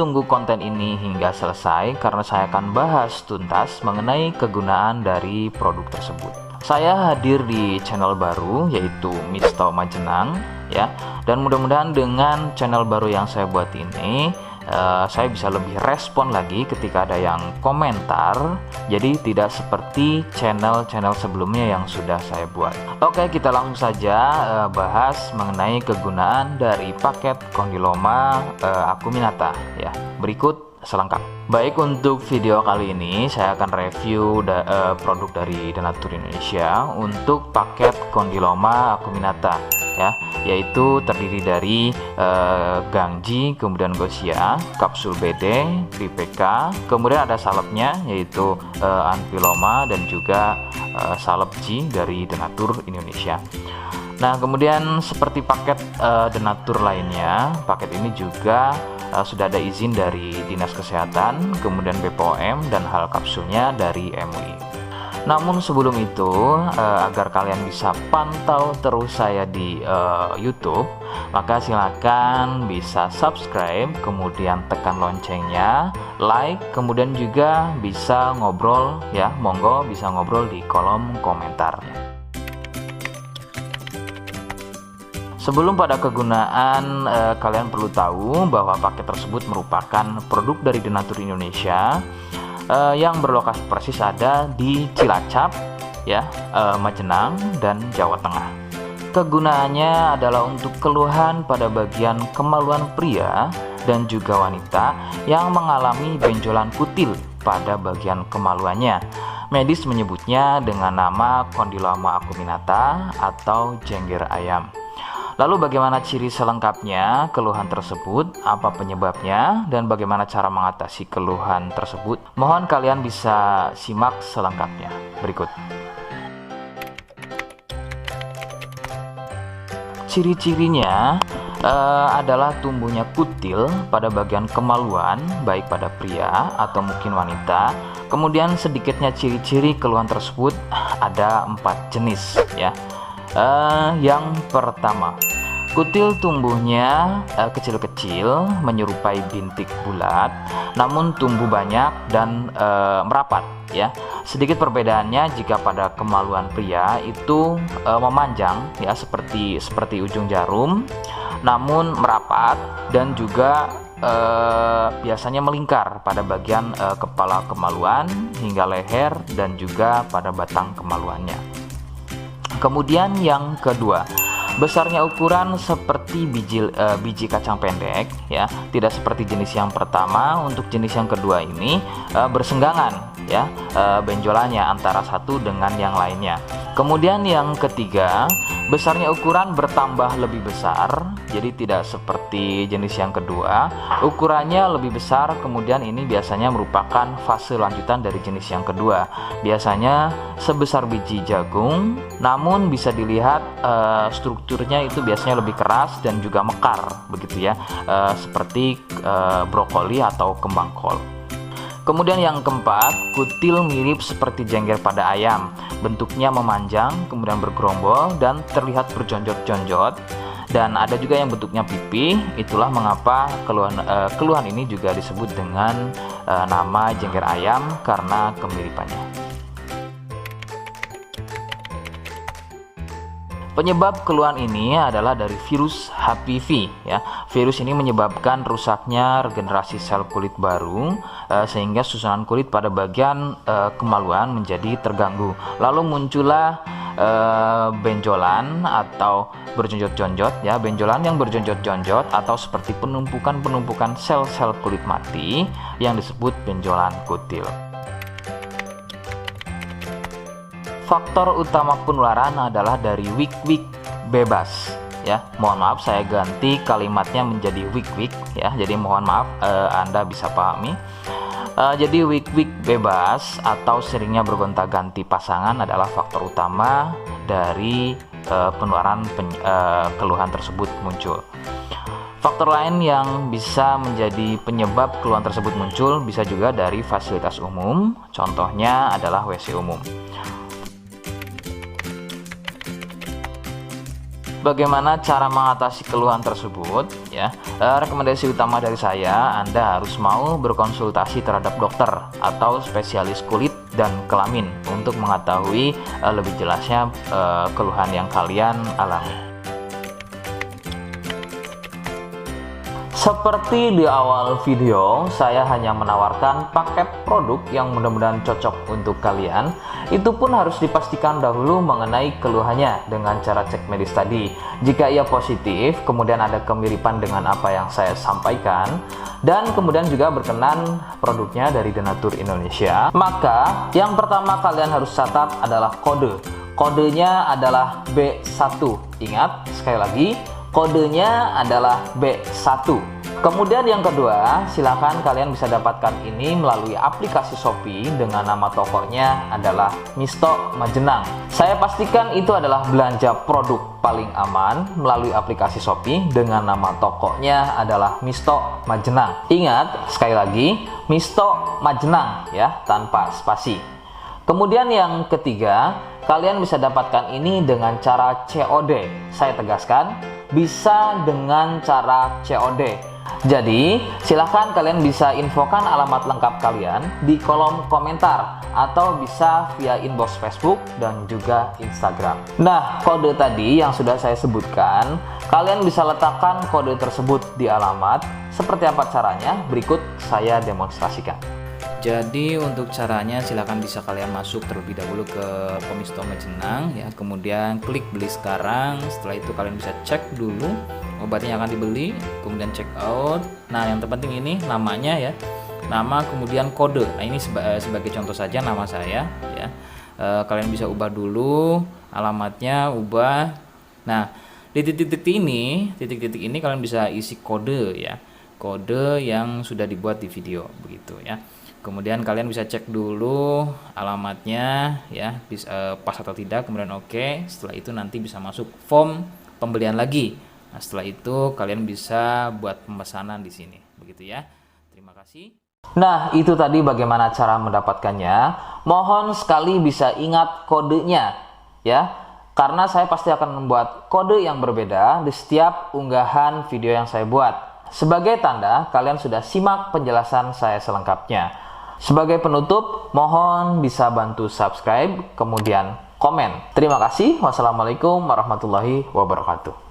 tunggu konten ini hingga selesai karena saya akan bahas tuntas mengenai kegunaan dari produk tersebut. Saya hadir di channel baru yaitu Misto Majenang ya, dan mudah-mudahan dengan channel baru yang saya buat ini saya bisa lebih respon lagi ketika ada yang komentar, jadi tidak seperti channel-channel sebelumnya yang sudah saya buat. Oke, kita langsung saja bahas mengenai kegunaan dari paket Condyloma acuminata ya. Berikut selengkap. Baik, untuk video kali ini saya akan review produk dari Denatur Indonesia untuk paket Condyloma acuminata ya, yaitu terdiri dari Gangji, kemudian Gosia, kapsul BD, PPK, kemudian ada salepnya yaitu Anpiloma dan juga salep G dari Denatur Indonesia. Nah, kemudian seperti paket Denatur lainnya, paket ini juga sudah ada izin dari Dinas Kesehatan, kemudian BPOM, dan hal kapsulnya dari MUI. Namun sebelum itu, agar kalian bisa pantau terus saya di YouTube, maka silakan bisa subscribe, kemudian tekan loncengnya, like, kemudian juga bisa ngobrol ya, monggo bisa ngobrol di kolom komentar. Sebelum pada kegunaan, kalian perlu tahu bahwa paket tersebut merupakan produk dari Denatur Indonesia yang berlokasi persis ada di Cilacap, ya, Majenang dan Jawa Tengah. Kegunaannya adalah untuk keluhan pada bagian kemaluan pria dan juga wanita yang mengalami benjolan kutil pada bagian kemaluannya. Medis menyebutnya dengan nama Condyloma acuminata atau jengger ayam. Lalu bagaimana ciri selengkapnya keluhan tersebut, apa penyebabnya, dan bagaimana cara mengatasi keluhan tersebut? Mohon kalian bisa simak selengkapnya berikut. Ciri-cirinya adalah tumbuhnya kutil pada bagian kemaluan, baik pada pria atau mungkin wanita. Kemudian sedikitnya ciri-ciri keluhan tersebut ada 4 jenis ya. Yang pertama, kutil tumbuhnya kecil-kecil menyerupai bintik bulat, namun tumbuh banyak dan merapat ya. Sedikit perbedaannya jika pada kemaluan pria itu memanjang ya, seperti ujung jarum, namun merapat dan juga biasanya melingkar pada bagian kepala kemaluan hingga leher dan juga pada batang kemaluannya. Kemudian yang kedua, besarnya ukuran seperti biji kacang pendek ya, tidak seperti jenis yang pertama. Untuk jenis yang kedua ini bersenggangan ya, benjolannya antara satu dengan yang lainnya. Kemudian yang ketiga, besarnya ukuran bertambah lebih besar, jadi tidak seperti jenis yang kedua, ukurannya lebih besar. Kemudian ini biasanya merupakan fase lanjutan dari jenis yang kedua, biasanya sebesar biji jagung, namun bisa dilihat strukturnya itu biasanya lebih keras dan juga mekar begitu ya, seperti brokoli atau kembang kol. Kemudian yang keempat, kutil mirip seperti jengger pada ayam, bentuknya memanjang, kemudian bergerombol dan terlihat berjonjot-jonjot, dan ada juga yang bentuknya pipih. Itulah mengapa keluhan ini juga disebut dengan nama jengger ayam karena kemiripannya. Penyebab keluhan ini adalah dari virus HPV ya. Virus ini menyebabkan rusaknya regenerasi sel kulit baru sehingga susunan kulit pada bagian kemaluan menjadi terganggu. Lalu muncullah benjolan atau berjonjot-jonjot ya, benjolan yang berjonjot-jonjot atau seperti penumpukan sel-sel kulit mati yang disebut benjolan kutil. Faktor utama penularan adalah dari wik-wik bebas ya. Mohon maaf saya ganti kalimatnya menjadi wik-wik ya. Jadi mohon maaf, Anda bisa pahami. Jadi wik-wik bebas atau seringnya bergonta-ganti pasangan adalah faktor utama dari penularan keluhan tersebut muncul. Faktor lain yang bisa menjadi penyebab keluhan tersebut muncul bisa juga dari fasilitas umum. Contohnya adalah WC umum. bagaimana cara mengatasi keluhan tersebut ya. Rekomendasi utama dari saya, Anda harus mau berkonsultasi terhadap dokter atau spesialis kulit dan kelamin untuk mengetahui lebih jelasnya keluhan yang kalian alami. Seperti di awal video, saya hanya menawarkan paket produk yang mudah-mudahan cocok untuk kalian. Itu pun harus dipastikan dahulu mengenai keluhannya dengan cara cek medis tadi. Jika ia positif, kemudian ada kemiripan dengan apa yang saya sampaikan, dan kemudian juga berkenan produknya dari Denatur Indonesia, maka yang pertama kalian harus catat adalah kode. Kodenya adalah B1. Ingat, sekali lagi, kodenya adalah B1. Kemudian yang kedua, silakan kalian bisa dapatkan ini melalui aplikasi Shopee dengan nama tokonya adalah Misto Majenang. Saya pastikan itu adalah belanja produk paling aman melalui aplikasi Shopee dengan nama tokonya adalah Misto Majenang. Ingat, sekali lagi, Misto Majenang ya, tanpa spasi. Kemudian yang ketiga, kalian bisa dapatkan ini dengan cara COD. Saya tegaskan, bisa dengan cara COD. Jadi, silahkan kalian bisa infokan alamat lengkap kalian di kolom komentar atau bisa via inbox Facebook dan juga Instagram. Nah, kode tadi yang sudah saya sebutkan, kalian bisa letakkan kode tersebut di alamat. Seperti apa caranya? Berikut saya demonstrasikan. Jadi untuk caranya silahkan bisa kalian masuk terlebih dahulu ke Misto Majenang ya, kemudian klik beli sekarang. Setelah itu kalian bisa cek dulu obatnya yang akan dibeli, kemudian check out. Nah yang terpenting ini namanya ya, nama kemudian kode. Nah ini sebagai contoh saja nama saya ya. Kalian bisa ubah dulu alamatnya, ubah. Nah di titik-titik ini kalian bisa isi kode ya, kode yang sudah dibuat di video begitu ya. Kemudian kalian bisa cek dulu alamatnya ya, bisa pas atau tidak, kemudian oke. Setelah itu nanti bisa masuk form pembelian lagi. Nah, setelah itu kalian bisa buat pemesanan di sini, begitu ya. Terima kasih. Nah, itu tadi bagaimana cara mendapatkannya. Mohon sekali bisa ingat kodenya ya, karena saya pasti akan membuat kode yang berbeda di setiap unggahan video yang saya buat. Sebagai tanda kalian sudah simak penjelasan saya selengkapnya. Sebagai penutup, mohon bisa bantu subscribe, kemudian komen. Terima kasih. Wassalamualaikum warahmatullahi wabarakatuh.